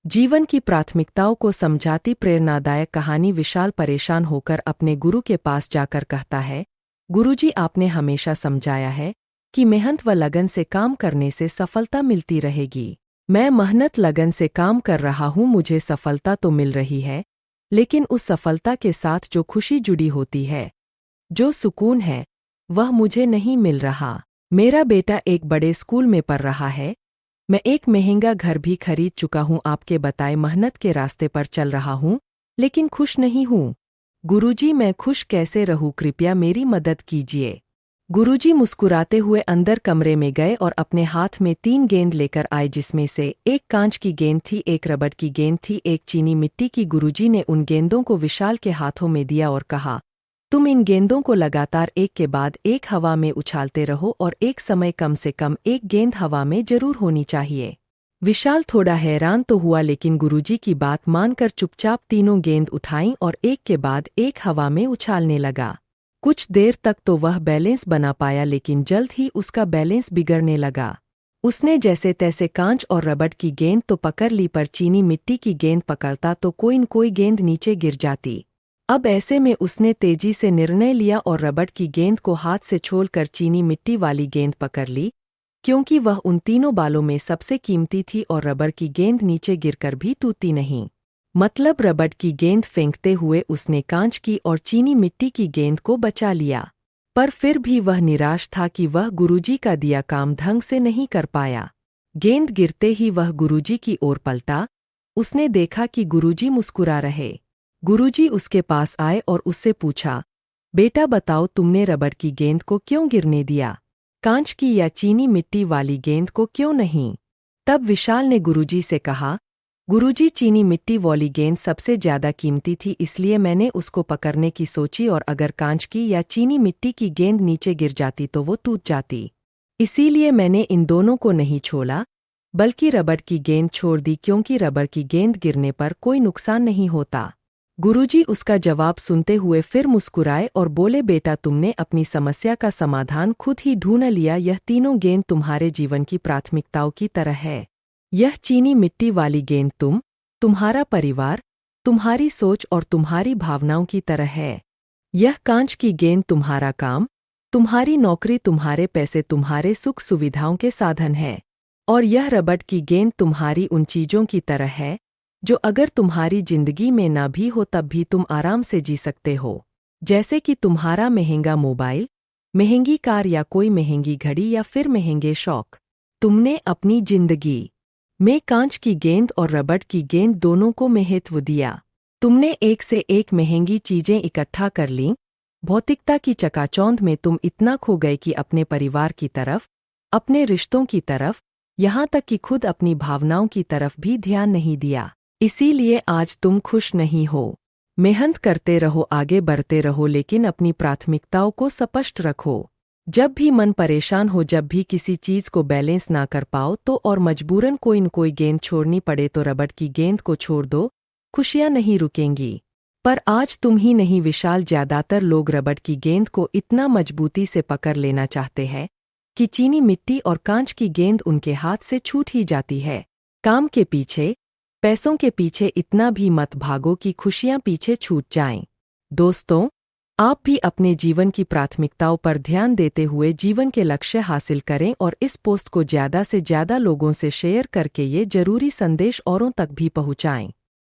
जीवन की प्राथमिकताओं को समझाती प्रेरणादायक कहानी। विशाल परेशान होकर अपने गुरु के पास जाकर कहता है, गुरुजी, आपने हमेशा समझाया है कि मेहनत व लगन से काम करने से सफलता मिलती रहेगी। मैं मेहनत लगन से काम कर रहा हूँ, मुझे सफलता तो मिल रही है, लेकिन उस सफलता के साथ जो खुशी जुड़ी होती है, जो सुकून है, वह मुझे नहीं मिल रहा। मेरा बेटा एक बड़े स्कूल में पढ़ रहा है, मैं एक महंगा घर भी खरीद चुका हूँ, आपके बताए मेहनत के रास्ते पर चल रहा हूँ, लेकिन खुश नहीं हूँ। गुरुजी, मैं खुश कैसे रहूँ, कृपया मेरी मदद कीजिए। गुरुजी मुस्कुराते हुए अंदर कमरे में गए और अपने हाथ में 3 गेंद लेकर आए, जिसमें से एक कांच की गेंद थी, एक रबड़ की गेंद थी, एक चीनी मिट्टी की। गुरुजी ने उन गेंदों को विशाल के हाथों में दिया और कहा, तुम इन गेंदों को लगातार एक के बाद एक हवा में उछालते रहो और एक समय कम से कम एक गेंद हवा में जरूर होनी चाहिए। विशाल थोड़ा हैरान तो हुआ, लेकिन गुरुजी की बात मानकर चुपचाप तीनों गेंद उठाईं और एक के बाद एक हवा में उछालने लगा। कुछ देर तक तो वह बैलेंस बना पाया, लेकिन जल्द ही उसका बैलेंस बिगड़ने लगा। उसने जैसे तैसे कांच और रबड़ की गेंद तो पकड़ ली, पर चीनी मिट्टी की गेंद पकड़ता तो कोई न कोई गेंद नीचे गिर जाती। अब ऐसे में उसने तेजी से निर्णय लिया और रबड़ की गेंद को हाथ से छोड़कर चीनी मिट्टी वाली गेंद पकड़ ली, क्योंकि वह उन तीनों बालों में सबसे कीमती थी और रबड़ की गेंद नीचे गिरकर भी टूटती नहीं। मतलब रबड़ की गेंद फेंकते हुए उसने कांच की और चीनी मिट्टी की गेंद को बचा लिया, पर फिर भी वह निराश था कि वह गुरुजी का दिया काम ढंग से नहीं कर पाया। गेंद गिरते ही वह गुरुजी की ओर पलटा। उसने देखा कि गुरुजी मुस्कुरा रहे। गुरुजी उसके पास आए और उससे पूछा, बेटा बताओ, तुमने रबड़ की गेंद को क्यों गिरने दिया, कांच की या चीनी मिट्टी वाली गेंद को क्यों नहीं? तब विशाल ने गुरुजी से कहा, गुरुजी, चीनी मिट्टी वाली गेंद सबसे ज्यादा कीमती थी, इसलिए मैंने उसको पकड़ने की सोची, और अगर कांच की या चीनी मिट्टी की गेंद नीचे गिर जाती तो वो टूट जाती। इसीलिए मैंने इन दोनों को नहीं छोड़ा, बल्कि रबड़ की गेंद छोड़ दी, क्योंकि रबड़ की गेंद गिरने पर कोई नुकसान नहीं होता। गुरुजी उसका जवाब सुनते हुए फिर मुस्कुराए और बोले, बेटा, तुमने अपनी समस्या का समाधान खुद ही ढूंढ लिया। यह तीनों गेंद तुम्हारे जीवन की प्राथमिकताओं की तरह है। यह चीनी मिट्टी वाली गेंद तुम्हारा परिवार, तुम्हारी सोच और तुम्हारी भावनाओं की तरह है। यह कांच की गेंद तुम्हारा काम, तुम्हारी नौकरी, तुम्हारे पैसे, तुम्हारे सुख सुविधाओं के साधन है। और यह रबड़ की गेंद तुम्हारी उन चीजों की तरह है जो अगर तुम्हारी जिंदगी में ना भी हो तब भी तुम आराम से जी सकते हो, जैसे कि तुम्हारा महंगा मोबाइल, महंगी कार या कोई महंगी घड़ी या फिर महंगे शौक। तुमने अपनी जिंदगी में कांच की गेंद और रबड़ की गेंद दोनों को महत्व दिया। तुमने एक से एक महंगी चीजें इकट्ठा कर लीं। भौतिकता की चकाचौंध में तुम इतना खो गए कि अपने परिवार की तरफ, अपने रिश्तों की तरफ, यहाँ तक कि खुद अपनी भावनाओं की तरफ भी ध्यान नहीं दिया। इसीलिए आज तुम खुश नहीं हो। मेहनत करते रहो, आगे बढ़ते रहो, लेकिन अपनी प्राथमिकताओं को स्पष्ट रखो। जब भी मन परेशान हो, जब भी किसी चीज को बैलेंस ना कर पाओ तो और मजबूरन कोई न कोई गेंद छोड़नी पड़े तो रबड़ की गेंद को छोड़ दो, खुशियां नहीं रुकेंगी। पर आज तुम ही नहीं, विशाल, ज्यादातर लोग रबड़ की गेंद को इतना मजबूती से पकड़ लेना चाहते हैं कि चीनी मिट्टी और कांच की गेंद उनके हाथ से छूट ही जाती है। काम के पीछे, पैसों के पीछे इतना भी मत भागो कि खुशियां पीछे छूट जाएं। दोस्तों, आप भी अपने जीवन की प्राथमिकताओं पर ध्यान देते हुए जीवन के लक्ष्य हासिल करें और इस पोस्ट को ज़्यादा से ज़्यादा लोगों से शेयर करके ये जरूरी संदेश औरों तक भी पहुंचाएं।